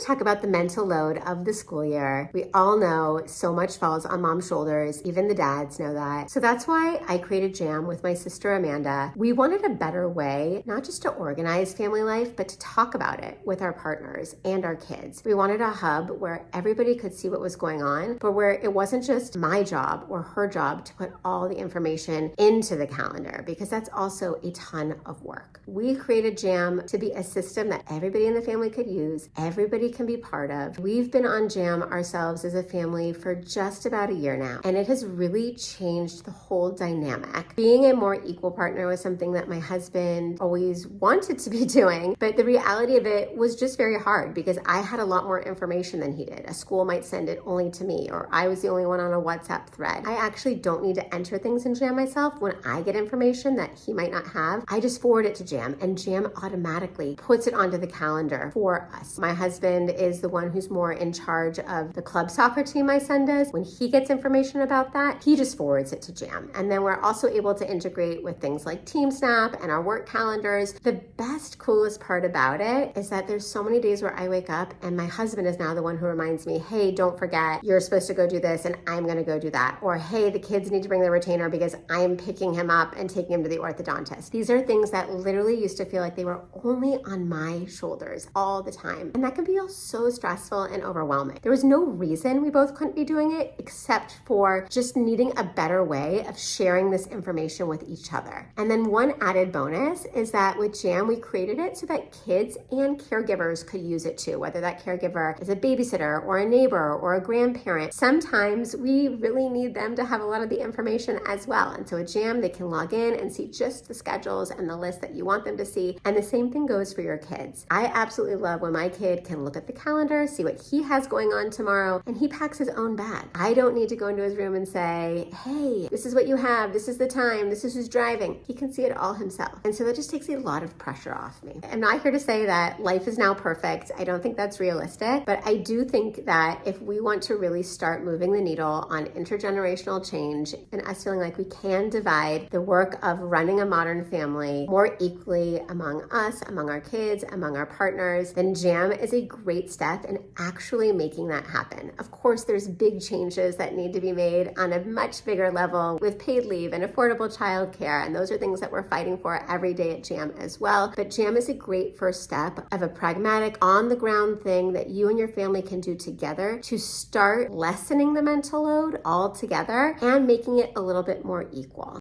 to talk about the mental load of the school year. We all know so much falls on mom's shoulders. Even the dads know that. So that's why I created Jam with my sister Amanda. We wanted a better way, not just to organize family life, but to talk about it with our partners and our kids. We wanted a hub where everybody could see what was going on, but where it wasn't just my job or her job to put all the information into the calendar, because that's also a ton of work. We created Jam to be a system that everybody in the family could use, everybody can be part of. We've been on Jam ourselves as a family for just about a year now, and it has really changed the whole dynamic. Being a more equal partner was something that my husband always wanted to be doing, but the reality of it was just very hard because I had a lot more information than he did. A school might send it only to me, or I was the only one on a WhatsApp thread. I actually don't need to enter things in Jam myself. When I get information that he might not have, I just forward it to Jam, and Jam automatically puts it onto the calendar for us. My husband is the one who's more in charge of the club soccer team my son does. When he gets information about that, he just forwards it to Jam. And then we're also able to integrate with things like TeamSnap and our work calendars. The best, coolest part about it is that there's so many days where I wake up and my husband is now the one who reminds me, hey, don't forget, you're supposed to go do this and I'm gonna go do that. Or hey, the kids need to bring their retainer because I'm picking him up and taking him to the orthodontist. These are things that literally used to feel like they were only on my shoulders all the time. And that can feel so stressful and overwhelming. There was no reason we both couldn't be doing it except for just needing a better way of sharing this information with each other. And then one added bonus is that with Jam, we created it so that kids and caregivers could use it too, whether that caregiver is a babysitter or a neighbor or a grandparent. Sometimes we really need them to have a lot of the information as well. And so with Jam, they can log in and see just the schedules and the list that you want them to see. And the same thing goes for your kids. I absolutely love when my kid can look at the calendar, see what he has going on tomorrow, and he packs his own bag. I don't need to go into his room and say, hey, this is what you have, this is the time, this is who's driving. He can see it all himself. And so that just takes a lot of pressure off me. I'm not here to say that life is now perfect. I don't think that's realistic, but I do think that if we want to really start moving the needle on intergenerational change and us feeling like we can divide the work of running a modern family more equally among us, among our kids, among our partners, then Jam is a great step in actually making that happen. Of course, there's big changes that need to be made on a much bigger level with paid leave and affordable childcare, and those are things that we're fighting for every day at Jam as well. But Jam is a great first step of a pragmatic, on-the-ground thing that you and your family can do together to start lessening the mental load all together and making it a little bit more equal.